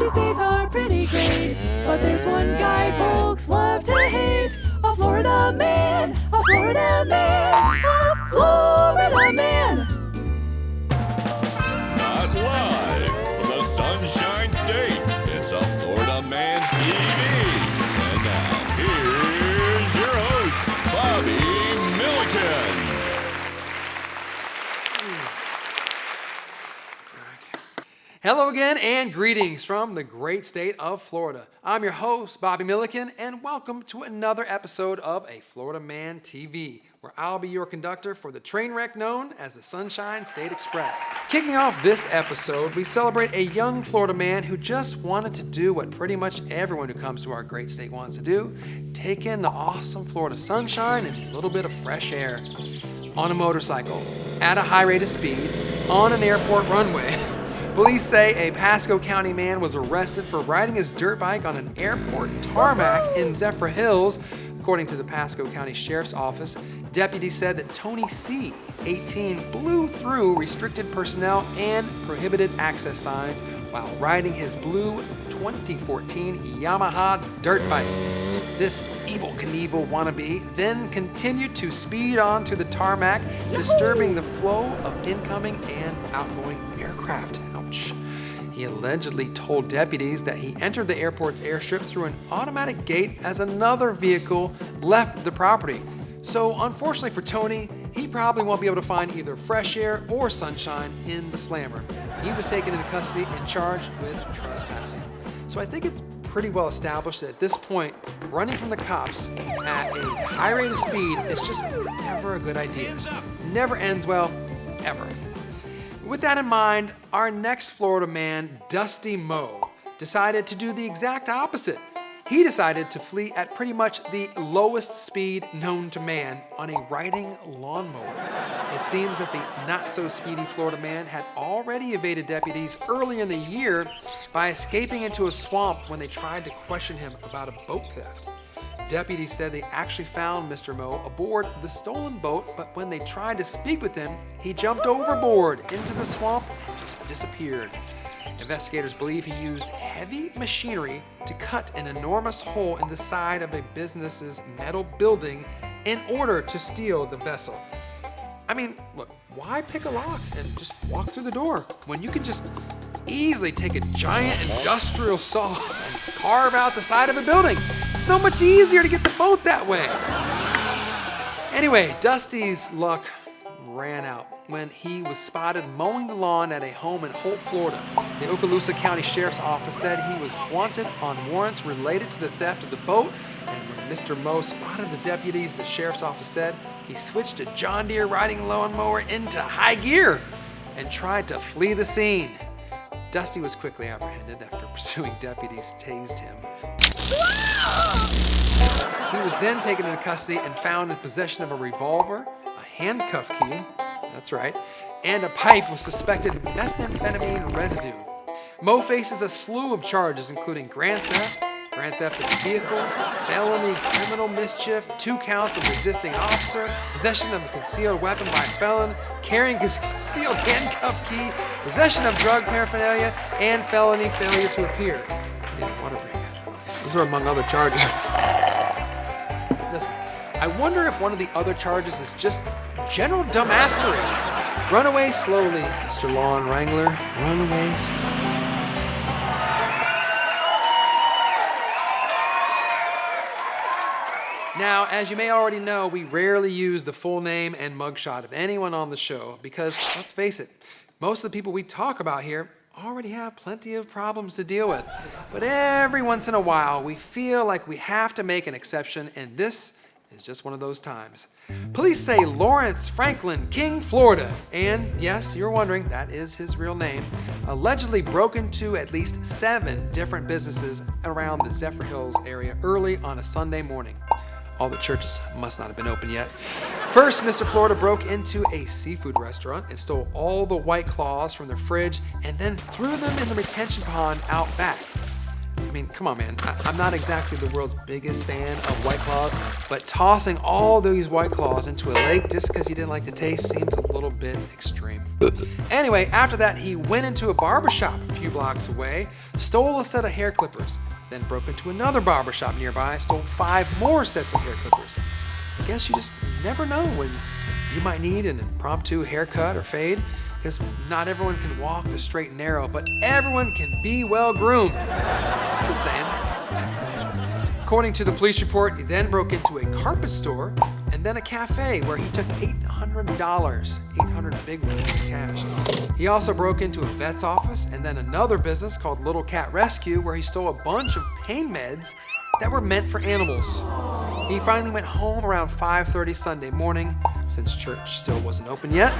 50 states are pretty great, but there's one guy folks love to hate. A Florida man, a Florida man, a Florida man. Not live from the Sunshine State, it's a Florida Man TV. And now, here's your host, Bobby Milliken. Hello again and greetings from the great state of Florida. I'm your host, Bobby Milliken, and welcome to another episode of A Florida Man TV, where I'll be your conductor for the train wreck known as the Sunshine State Express. Kicking off this episode, we celebrate a young Florida man who just wanted to do what pretty much everyone who comes to our great state wants to do, take in the awesome Florida sunshine and a little bit of fresh air. On a motorcycle, at a high rate of speed, on an airport runway. Police say a Pasco County man was arrested for riding his dirt bike on an airport tarmac in Zephyr Hills. According to the Pasco County Sheriff's Office, deputies said that Tony C., 18, blew through restricted personnel and prohibited access signs while riding his blue 2014 Yamaha dirt bike. This Evel Knievel wannabe then continued to speed onto the tarmac, disturbing the flow of incoming and outgoing aircraft. Ouch. He allegedly told deputies that he entered the airport's airstrip through an automatic gate as another vehicle left the property. So unfortunately for Tony, he probably won't be able to find either fresh air or sunshine in the slammer. He was taken into custody and charged with trespassing. So I think it's pretty well established that at this point, running from the cops at a high rate of speed is just never a good idea. Never ends well, ever. With that in mind, our next Florida man, Dusty Moe, decided to do the exact opposite. He decided to flee at pretty much the lowest speed known to man on a riding lawnmower. It seems that the not-so-speedy Florida man had already evaded deputies early in the year by escaping into a swamp when they tried to question him about a boat theft. Deputies said they actually found Mr. Moe aboard the stolen boat, but when they tried to speak with him, he jumped overboard into the swamp and just disappeared. Investigators believe he used heavy machinery to cut an enormous hole in the side of a business's metal building in order to steal the vessel. I mean, look, why pick a lock and just walk through the door when you can just easily take a giant industrial saw and carve out the side of a building? It's so much easier to get the boat that way. Anyway, Dusty's luck ran out when he was spotted mowing the lawn at a home in Holt, Florida. The Okaloosa County Sheriff's Office said he was wanted on warrants related to the theft of the boat, and when Mr. Moe spotted the deputies, the Sheriff's Office said he switched a John Deere riding lawnmower into high gear and tried to flee the scene. Dusty was quickly apprehended after pursuing deputies tased him. He was then taken into custody and found in possession of a revolver, a handcuff key, that's right, and a pipe with suspected methamphetamine residue. Moe faces a slew of charges including grand theft of a vehicle, felony criminal mischief, 2 counts of resisting officer, possession of a concealed weapon by a felon, carrying a concealed handcuff key, possession of drug paraphernalia, and felony failure to appear. I need a water break. Those are among other charges. Listen, I wonder if one of the other charges is just general dumbassery. Run away slowly, Mr. Lawn Wrangler. Run away slowly. Now, as you may already know, we rarely use the full name and mugshot of anyone on the show because, let's face it, most of the people we talk about here already have plenty of problems to deal with. But every once in a while, we feel like we have to make an exception, and this is just one of those times. Police say Lawrence Franklin King, Florida, and yes, you're wondering, that is his real name, allegedly broke into at least 7 different businesses around the Zephyr Hills area early on a Sunday morning. All the churches must not have been open yet. First, Mr. Florida broke into a seafood restaurant and stole all the White Claws from the fridge and then threw them in the retention pond out back. I mean, come on, man. I'm not exactly the world's biggest fan of White Claws, but tossing all these White Claws into a lake just because you didn't like the taste seems a little bit extreme. Anyway, after that, he went into a barbershop a few blocks away, stole a set of hair clippers, then broke into another barbershop nearby, stole 5 more sets of hair clippers. I guess you just never know when you might need an impromptu haircut or fade, because not everyone can walk the straight and narrow, but everyone can be well groomed. Just saying. According to the police report, he then broke into a carpet store and then a cafe where he took $800, 800 big ones in cash. He also broke into a vet's office and then another business called Little Cat Rescue where he stole a bunch of pain meds that were meant for animals. He finally went home around 5:30 Sunday morning. Since church still wasn't open yet,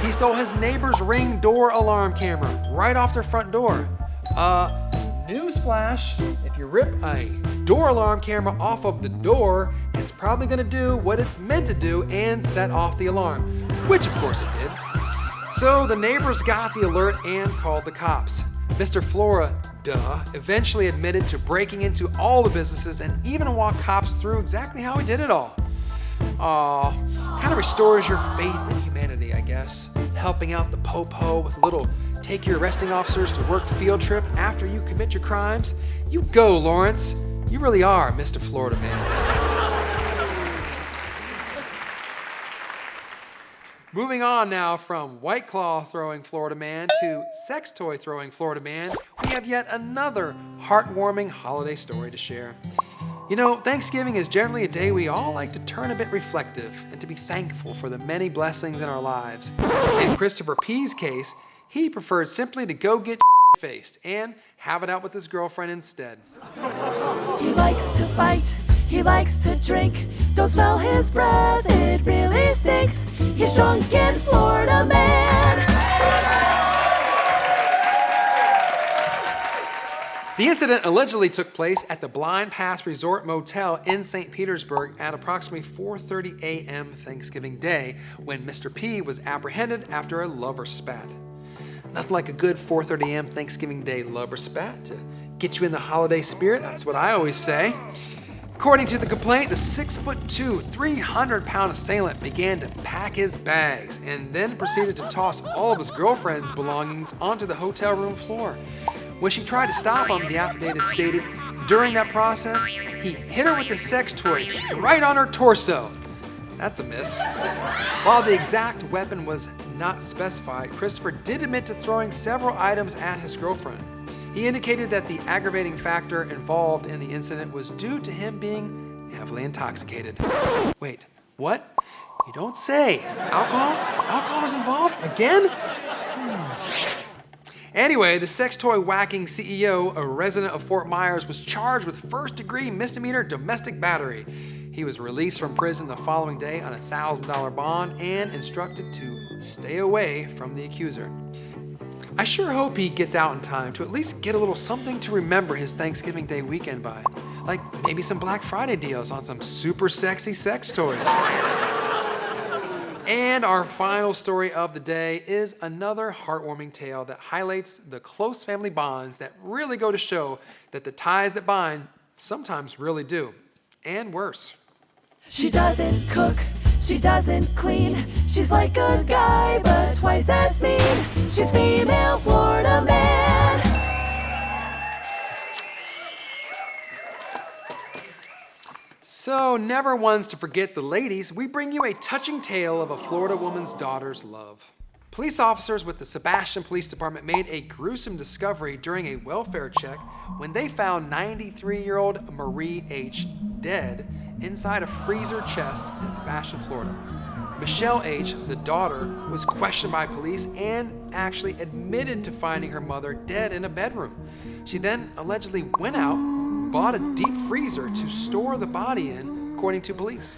he stole his neighbor's Ring door alarm camera right off their front door. Newsflash, if you rip a door alarm camera off of the door, it's probably gonna do what it's meant to do and set off the alarm, which of course it did. So the neighbors got the alert and called the cops. Mr. Flori-DUH eventually admitted to breaking into all the businesses and even walked cops through exactly how he did it all. Kind of restores your faith in humanity, I guess. Helping out the po-po with a little take your arresting officers to work field trip after you commit your crimes. You go, Lawrence. You really are Mr. Florida Man. Moving on now from White Claw throwing Florida Man to sex toy throwing Florida Man, we have yet another heartwarming holiday story to share. You know, Thanksgiving is generally a day we all like to turn a bit reflective and to be thankful for the many blessings in our lives. In Christopher P's case, he preferred simply to go get faced and have it out with his girlfriend instead. He likes to fight, he likes to drink. Don't smell his breath, it really stinks. He's drunken Florida Man. The incident allegedly took place at the Blind Pass Resort Motel in St. Petersburg at approximately 4:30 a.m. Thanksgiving Day when Mr. P was apprehended after a lover spat. Nothing like a good 4:30 a.m. Thanksgiving Day lover spat to get you in the holiday spirit, that's what I always say. According to the complaint, the 6'2", 300-pound assailant began to pack his bags and then proceeded to toss all of his girlfriend's belongings onto the hotel room floor. When she tried to stop him, the affidavit stated, during that process, he hit her with a sex toy right on her torso. That's a miss. While the exact weapon was not specified, Christopher did admit to throwing several items at his girlfriend. He indicated that the aggravating factor involved in the incident was due to him being heavily intoxicated. Wait, what? You don't say. Alcohol? Alcohol was involved? Again? Anyway, the sex toy whacking CEO, a resident of Fort Myers, was charged with first-degree misdemeanor domestic battery. He was released from prison the following day on a $1,000 bond and instructed to stay away from the accuser. I sure hope he gets out in time to at least get a little something to remember his Thanksgiving Day weekend by. Like maybe some Black Friday deals on some super sexy sex toys. And our final story of the day is another heartwarming tale that highlights the close family bonds that really go to show that the ties that bind sometimes really do, and worse. She doesn't cook, she doesn't clean. She's like a guy, but twice as mean. She's female Florida Man. So, never ones to forget the ladies, we bring you a touching tale of a Florida woman's daughter's love. Police officers with the Sebastian Police Department made a gruesome discovery during a welfare check when they found 93-year-old Marie H. dead inside a freezer chest in Sebastian, Florida. Michelle H., the daughter, was questioned by police and actually admitted to finding her mother dead in a bedroom. She then allegedly went out, bought a deep freezer to store the body in, according to police.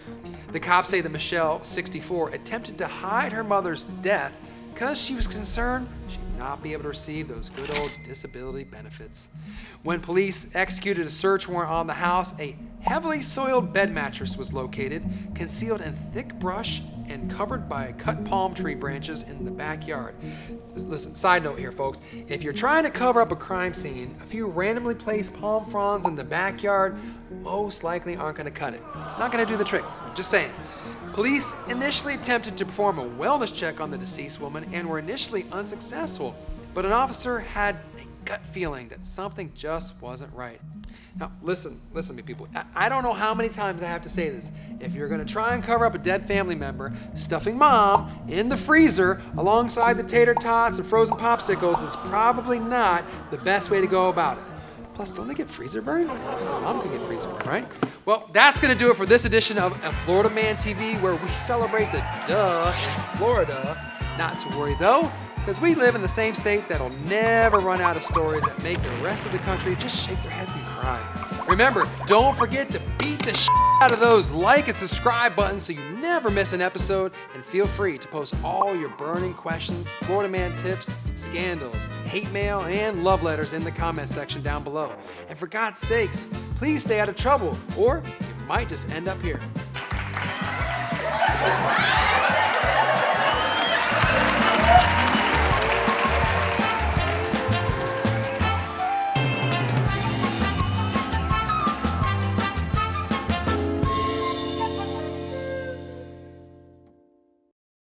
The cops say that Michelle, 64, attempted to hide her mother's death because she was concerned she'd not be able to receive those good old disability benefits. When police executed a search warrant on the house, a heavily soiled bed mattress was located, concealed in thick brush and covered by cut palm tree branches in the backyard. Listen, side note here, folks. If you're trying to cover up a crime scene, a few randomly placed palm fronds in the backyard most likely aren't going to cut it. Not going to do the trick. Just saying. Police initially attempted to perform a wellness check on the deceased woman and were initially unsuccessful, but an officer had a gut feeling that something just wasn't right. Now, listen to me, people. I don't know how many times I have to say this. If you're going to try and cover up a dead family member, stuffing mom in the freezer alongside the tater tots and frozen popsicles is probably not the best way to go about it. Plus, don't they get freezer burn? Mom can get freezer burn, right? Well, that's going to do it for this edition of Florida Man TV, where we celebrate the duh in Florida. Not to worry, though, because we live in the same state that'll never run out of stories that make the rest of the country just shake their heads and cry. Remember, don't forget to beat the shit out of those like and subscribe buttons so you never miss an episode, and feel free to post all your burning questions, Florida Man tips, scandals, hate mail, and love letters in the comment section down below. And for God's sakes, please stay out of trouble, or you might just end up here.